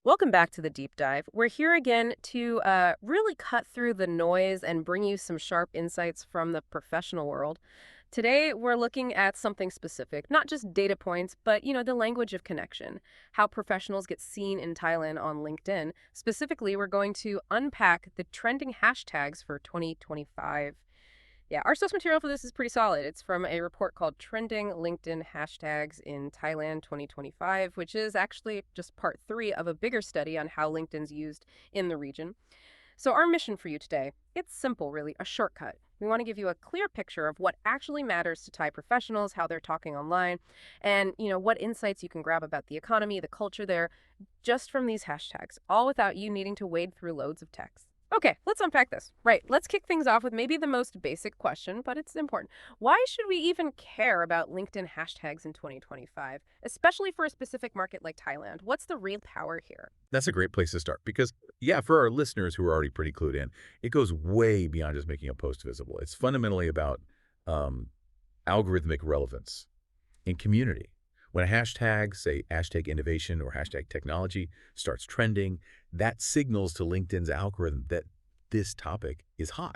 Welcome back to the deep dive. We're here again to really cut through the noise and bring you some sharp insights from the professional world. Today, we're looking at something specific, not just data points, but the language of connection, how professionals get seen in Thailand on LinkedIn. Specifically, we're going to unpack the trending hashtags for 2025. Yeah, our source material for this is pretty solid. It's from a report called Trending LinkedIn Hashtags in Thailand 2025, which is actually just part three of a bigger study on how LinkedIn's used in the region. So our mission for you today, it's simple, really, a shortcut. We want to give you a clear picture of what actually matters to Thai professionals, how they're talking online, and, what insights you can grab about the economy, the culture there, just from these hashtags, all without you needing to wade through loads of text. Okay, let's unpack this. Right, let's kick things off with maybe the most basic question, but it's important. Why should we even care about LinkedIn hashtags in 2025, especially for a specific market like Thailand? What's the real power here? That's a great place to start because, yeah, for our listeners who are already pretty clued in, it goes way beyond just making a post visible. It's fundamentally about um, algorithmic relevance in community. When a hashtag, say hashtag innovation or hashtag technology, starts trending, that signals to LinkedIn's algorithm that this topic is hot.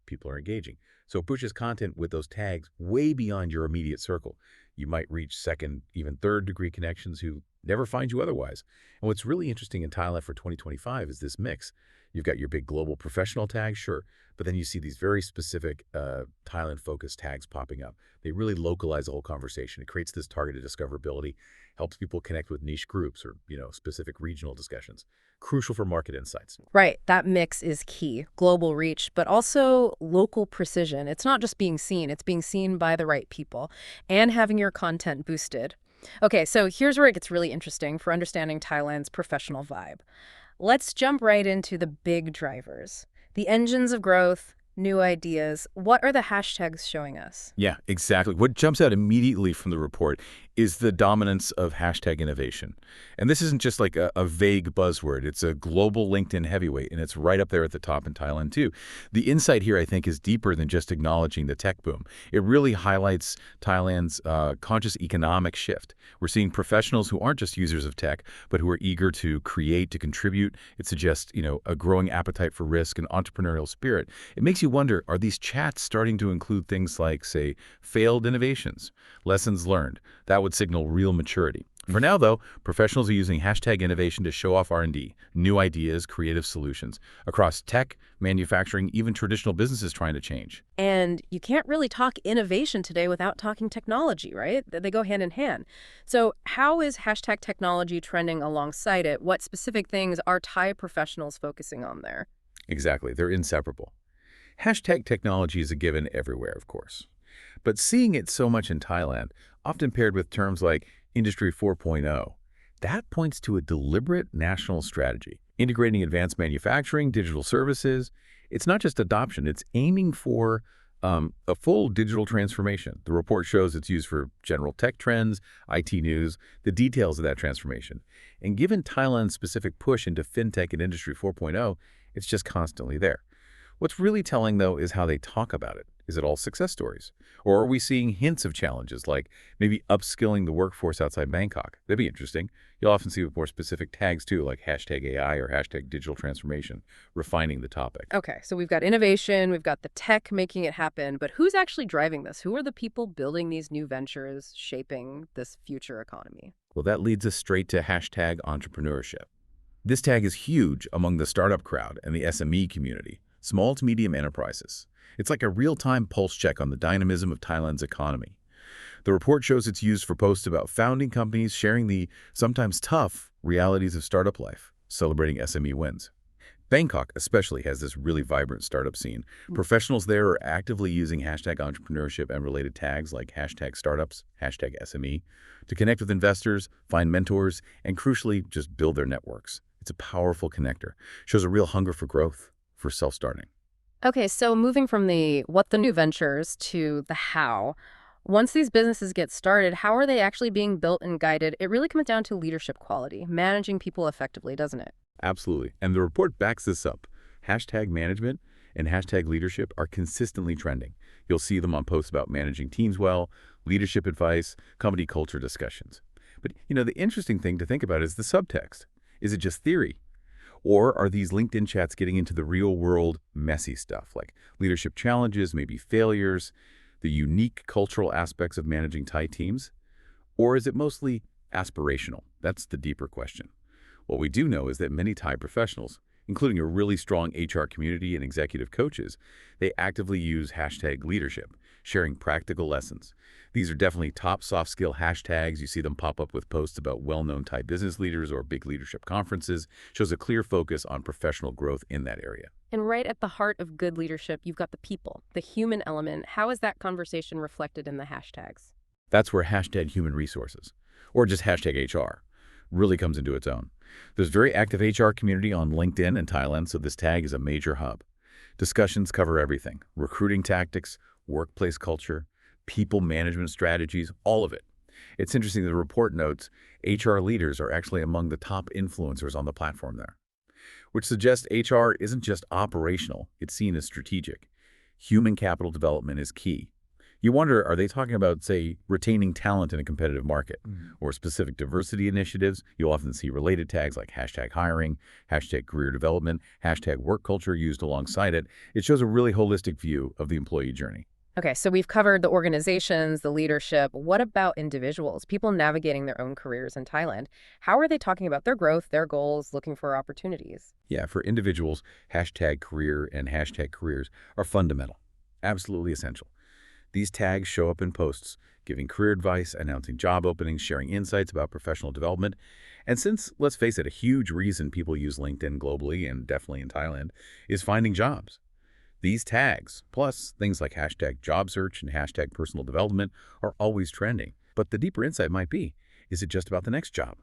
People are engaging. So it pushes content with those tags way beyond your immediate circle. You might reach second, even third degree connections who never find you otherwise. And what's really interesting in Thailand for 2025 is this mix. You've got your big global professional tags, sure, but then you see these very specific Thailand-focused tags popping up. They really localize the whole conversation. It creates this targeted discoverability, helps people connect with niche groups or, specific regional discussions. Crucial for market insights. Right, that mix is key. Global reach, but also local precision. It's not just being seen, it's being seen by the right people and having your content boosted. Okay, so here's where it gets really interesting for understanding Thailand's professional vibe. Let's jump right into the big drivers. The engines of growth, new ideas. What are the hashtags showing us? Yeah, exactly. What jumps out immediately from the report is the dominance of hashtag innovation. And this isn't just like a vague buzzword. It's a global LinkedIn heavyweight, and it's right up there at the top in Thailand, too. The insight here, I think, is deeper than just acknowledging the tech boom. It really highlights Thailand's conscious economic shift. We're seeing professionals who aren't just users of tech, but who are eager to create, to contribute. It suggests, a growing appetite for risk and entrepreneurial spirit. It makes you wonder, are these chats starting to include things like, say, failed innovations, lessons learned? That would signal real maturity. For now, though, professionals are using hashtag innovation to show off R&D, new ideas, creative solutions across tech, manufacturing, even traditional businesses trying to change. And you can't really talk innovation today without talking technology, right? They go hand in hand. So how is hashtag technology trending alongside it? What specific things are Thai professionals focusing on there? Exactly, they're inseparable. Hashtag technology is a given everywhere, of course. But seeing it so much in Thailand, often paired with terms like Industry 4.0, that points to a deliberate national strategy, integrating advanced manufacturing, digital services. It's not just adoption, it's aiming for a full digital transformation. The report shows it's used for general tech trends, IT news, the details of that transformation. And given Thailand's specific push into fintech and Industry 4.0, it's just constantly there. What's really telling, though, is how they talk about it. Is it all success stories? Or are we seeing hints of challenges, like maybe upskilling the workforce outside Bangkok? That'd be interesting. You'll often see with more specific tags, too, like hashtag AI or hashtag digital transformation, refining the topic. Okay, so we've got innovation, we've got the tech making it happen, but who's actually driving this? Who are the people building these new ventures, shaping this future economy? Well, that leads us straight to hashtag entrepreneurship. This tag is huge among the startup crowd and the SME community, small to medium enterprises. It's like a real-time pulse check on the dynamism of Thailand's economy. The report shows it's used for posts about founding companies sharing the sometimes tough realities of startup life, celebrating SME wins. Bangkok especially has this really vibrant startup scene. Professionals there are actively using hashtag entrepreneurship and related tags like hashtag startups, hashtag SME, to connect with investors, find mentors, and crucially, just build their networks. It's a powerful connector, shows a real hunger for growth, for self-starting. Okay, so moving from the what the new ventures to the how, once these businesses get started, how are they actually being built and guided? It really comes down to leadership quality, managing people effectively, doesn't it? Absolutely. And the report backs this up. Hashtag management and hashtag leadership are consistently trending. You'll see them on posts about managing teams well, leadership advice, company culture discussions. But, the interesting thing to think about is the subtext. Is it just theory? Or are these LinkedIn chats getting into the real world messy stuff like leadership challenges, maybe failures, the unique cultural aspects of managing Thai teams? Or is it mostly aspirational? That's the deeper question. What we do know is that many Thai professionals, including a really strong HR community and executive coaches, they actively use hashtag leadership, sharing practical lessons. These are definitely top soft skill hashtags. You see them pop up with posts about well-known Thai business leaders or big leadership conferences. Shows a clear focus on professional growth in that area. And right at the heart of good leadership, you've got the people, the human element. How is that conversation reflected in the hashtags? That's where hashtag human resources, or just hashtag HR, really comes into its own. There's a very active HR community on LinkedIn in Thailand, so this tag is a major hub. Discussions cover everything: recruiting tactics, workplace culture, people management strategies, all of it. It's interesting the report notes HR leaders are actually among the top influencers on the platform there, which suggests HR isn't just operational, it's seen as strategic. Human capital development is key. You wonder, are they talking about, say, retaining talent in a competitive market or specific diversity initiatives? You'll often see related tags like hashtag hiring, hashtag career development, hashtag work culture used alongside it. It shows a really holistic view of the employee journey. Okay, so we've covered the organizations, the leadership. What about individuals, people navigating their own careers in Thailand? How are they talking about their growth, their goals, looking for opportunities? Yeah, for individuals, hashtag career and hashtag careers are fundamental, absolutely essential. These tags show up in posts, giving career advice, announcing job openings, sharing insights about professional development. And since, let's face it, a huge reason people use LinkedIn globally and definitely in Thailand is finding jobs. These tags, plus things like hashtag job search and hashtag personal development, are always trending. But the deeper insight might be, is it just about the next job?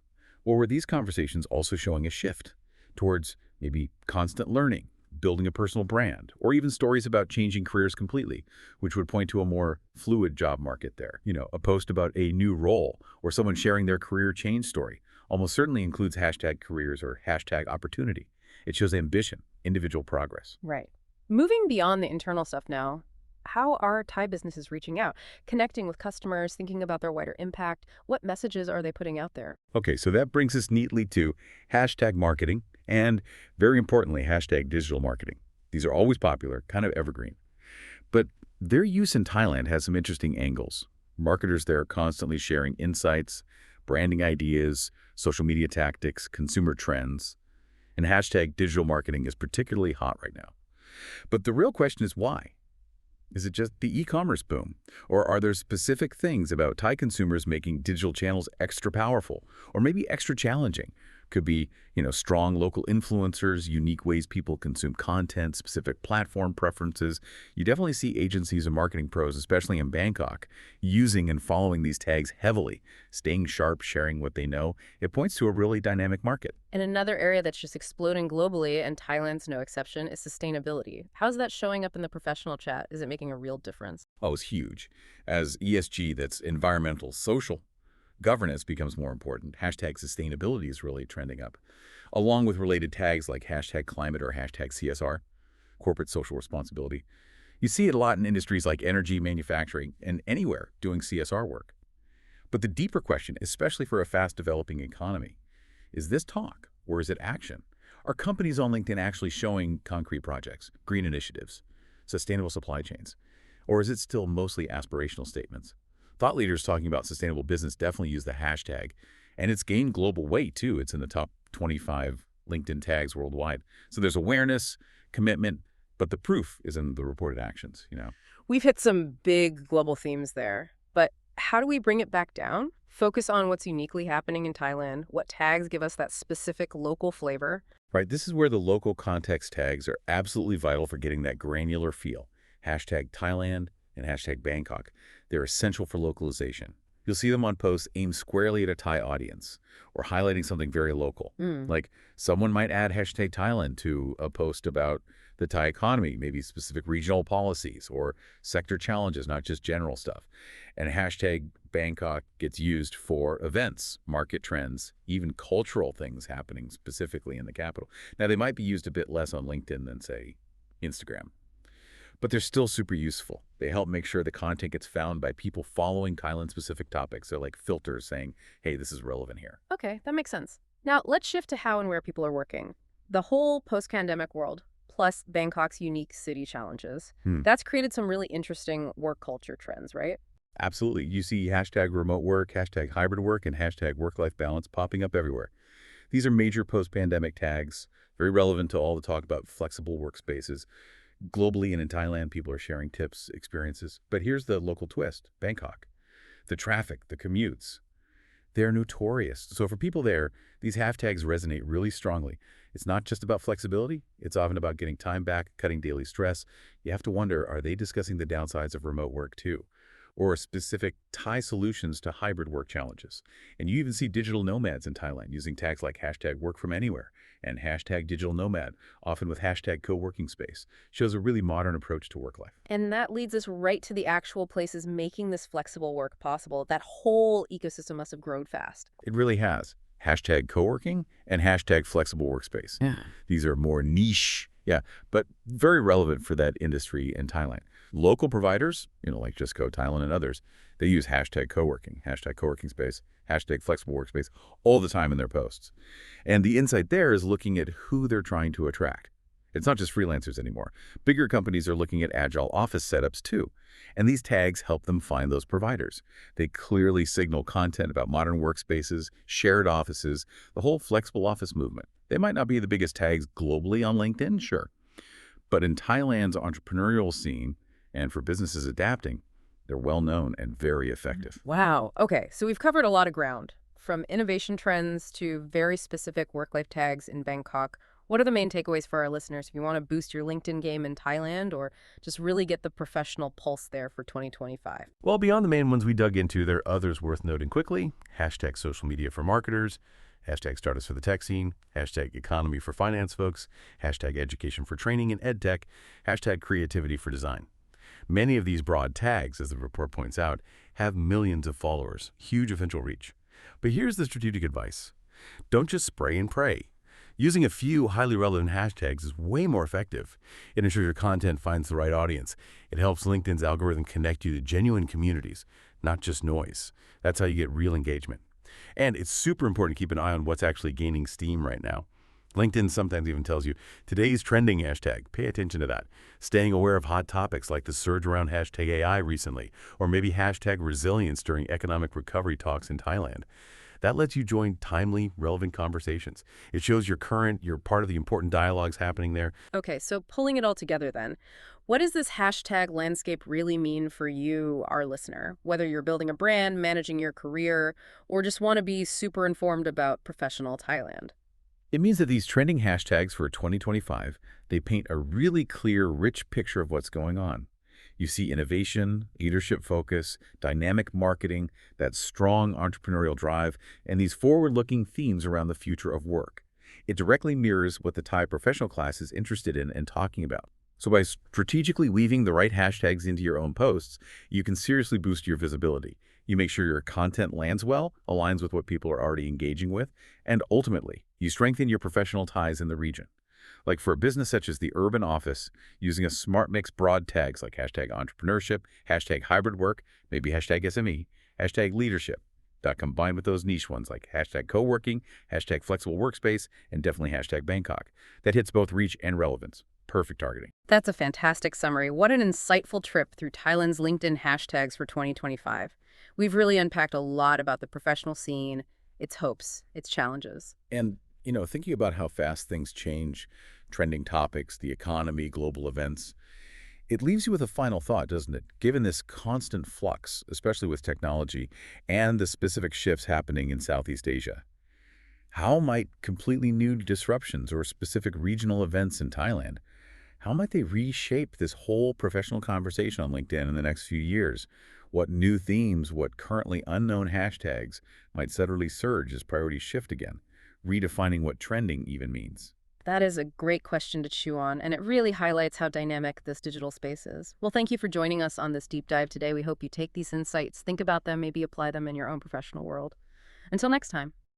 Or were these conversations also showing a shift towards maybe constant learning, building a personal brand, or even stories about changing careers completely, which would point to a more fluid job market there? A post about a new role or someone sharing their career change story almost certainly includes hashtag careers or hashtag opportunity. It shows ambition, individual progress. Right. Moving beyond the internal stuff now, how are Thai businesses reaching out, connecting with customers, thinking about their wider impact? What messages are they putting out there? Okay, so that brings us neatly to hashtag marketing and, very importantly, hashtag digital marketing. These are always popular, kind of evergreen. But their use in Thailand has some interesting angles. Marketers there are constantly sharing insights, branding ideas, social media tactics, consumer trends, and hashtag digital marketing is particularly hot right now. But the real question is why? Is it just the e-commerce boom? Or are there specific things about Thai consumers making digital channels extra powerful or maybe extra challenging? Could be, strong local influencers, unique ways people consume content, specific platform preferences. You definitely see agencies and marketing pros, especially in Bangkok, using and following these tags heavily, staying sharp, sharing what they know. It points to a really dynamic market. And another area that's just exploding globally, and Thailand's no exception, is sustainability. How's that showing up in the professional chat? Is it making a real difference? Oh, it's huge. As ESG, that's environmental, social, governance becomes more important. Hashtag sustainability is really trending up, along with related tags like hashtag climate or hashtag CSR, corporate social responsibility. You see it a lot in industries like energy, manufacturing, and anywhere doing CSR work. But the deeper question, especially for a fast-developing economy, is this talk or is it action? Are companies on LinkedIn actually showing concrete projects, green initiatives, sustainable supply chains? Or is it still mostly aspirational statements? Thought leaders talking about sustainable business definitely use the hashtag, and it's gained global weight too. It's in the top 25 LinkedIn tags worldwide. So there's awareness, commitment, but the proof is in the reported actions. We've hit some big global themes there, but how do we bring it back down? Focus on what's uniquely happening in Thailand, what tags give us that specific local flavor. Right, this is where the local context tags are absolutely vital for getting that granular feel. Hashtag Thailand and hashtag Bangkok. They're essential for localization. You'll see them on posts aimed squarely at a Thai audience or highlighting something very local. Like someone might add hashtag Thailand to a post about the Thai economy, maybe specific regional policies or sector challenges, not just general stuff. And hashtag Bangkok gets used for events, market trends, even cultural things happening specifically in the capital. Now, they might be used a bit less on LinkedIn than, say, Instagram, but they're still super useful. They help make sure the content gets found by people following Thailand-specific topics. They're like filters saying, hey, this is relevant here. Okay, that makes sense. Now, let's shift to how and where people are working. The whole post-pandemic world, plus Bangkok's unique city challenges, Hmm. that's created some really interesting work culture trends, right? Absolutely. You see hashtag remote work, hashtag hybrid work, and hashtag work-life balance popping up everywhere. These are major post-pandemic tags, very relevant to all the talk about flexible workspaces. Globally and in Thailand, people are sharing tips, experiences. But here's the local twist, Bangkok. The traffic, the commutes, they're notorious. So for people there, these hashtags resonate really strongly. It's not just about flexibility. It's often about getting time back, cutting daily stress. You have to wonder, are they discussing the downsides of remote work too? Or specific Thai solutions to hybrid work challenges? And you even see digital nomads in Thailand using tags like hashtag work from anywhere and hashtag digital nomad, often with hashtag co-working space. Shows a really modern approach to work life. And that leads us right to the actual places making this flexible work possible. That whole ecosystem must have grown fast. It really has. Hashtag co-working and hashtag flexible workspace. Yeah. These are more niche, yeah, but very relevant for that industry in Thailand. Local providers, like Just Go Thailand and others, they use hashtag co-working, hashtag co-working space, hashtag flexible workspace all the time in their posts. And the insight there is looking at who they're trying to attract. It's not just freelancers anymore. Bigger companies are looking at agile office setups too. And these tags help them find those providers. They clearly signal content about modern workspaces, shared offices, the whole flexible office movement. They might not be the biggest tags globally on LinkedIn, sure. But in Thailand's entrepreneurial scene, and for businesses adapting, they're well known and very effective. Wow. Okay, so we've covered a lot of ground, from innovation trends to very specific work-life tags in Bangkok. What are the main takeaways for our listeners if you want to boost your LinkedIn game in Thailand or just really get the professional pulse there for 2025? Well, beyond the main ones we dug into, there are others worth noting quickly. Hashtag social media for marketers, hashtag startups for the tech scene, hashtag economy for finance folks, hashtag education for training and ed tech, hashtag creativity for design. Many of these broad tags, as the report points out, have millions of followers, huge eventual reach. But here's the strategic advice. Don't just spray and pray. Using a few highly relevant hashtags is way more effective. It ensures your content finds the right audience. It helps LinkedIn's algorithm connect you to genuine communities, not just noise. That's how you get real engagement. And it's super important to keep an eye on what's actually gaining steam right now. LinkedIn sometimes even tells you, today's trending hashtag. Pay attention to that. Staying aware of hot topics like the surge around hashtag AI recently, or maybe hashtag resilience during economic recovery talks in Thailand. That lets you join timely, relevant conversations. It shows you're current, you're part of the important dialogues happening there. Okay, so pulling it all together then, what does this hashtag landscape really mean for you, our listener? Whether you're building a brand, managing your career, or just want to be super informed about professional Thailand. It means that these trending hashtags for 2025, they paint a really clear, rich picture of what's going on. You see innovation, leadership focus, dynamic marketing, that strong entrepreneurial drive, and these forward-looking themes around the future of work. It directly mirrors what the Thai professional class is interested in and talking about. So by strategically weaving the right hashtags into your own posts, you can seriously boost your visibility. You make sure your content lands well, aligns with what people are already engaging with, and ultimately, you strengthen your professional ties in the region. Like for a business such as the urban office, using a smart mix broad tags like hashtag entrepreneurship, hashtag hybrid work, maybe hashtag SME, hashtag leadership, that combined with those niche ones like hashtag co-working, hashtag flexible workspace, and definitely hashtag Bangkok. That hits both reach and relevance. Perfect targeting. That's a fantastic summary. What an insightful trip through Thailand's LinkedIn hashtags for 2025. We've really unpacked a lot about the professional scene, its hopes, its challenges. And, thinking about how fast things change, trending topics, the economy, global events, it leaves you with a final thought, doesn't it? Given this constant flux, especially with technology and the specific shifts happening in Southeast Asia, how might completely new disruptions or specific regional events in Thailand, how might they reshape this whole professional conversation on LinkedIn in the next few years? What new themes, what currently unknown hashtags might suddenly surge as priorities shift again, redefining what trending even means? That is a great question to chew on, and it really highlights how dynamic this digital space is. Well, thank you for joining us on this deep dive today. We hope you take these insights, think about them, maybe apply them in your own professional world. Until next time.